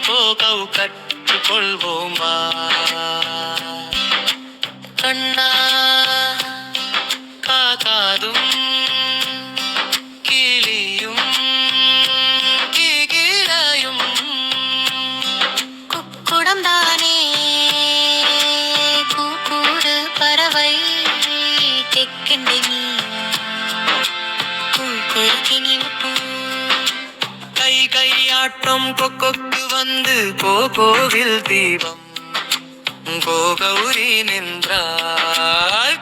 போகவு கற்றுக்கொள்வோமா கண்ணா காக்காதும் கிளியும் கிகிழையும் குக்குடம்தானே கூடு பறவை தெக்கிண்டி நீ கொழுக்கினி கை கையாட்டம் கொக்கொக்கு வந்து கோவில் தீபம் கோகௌரி நின்றாள்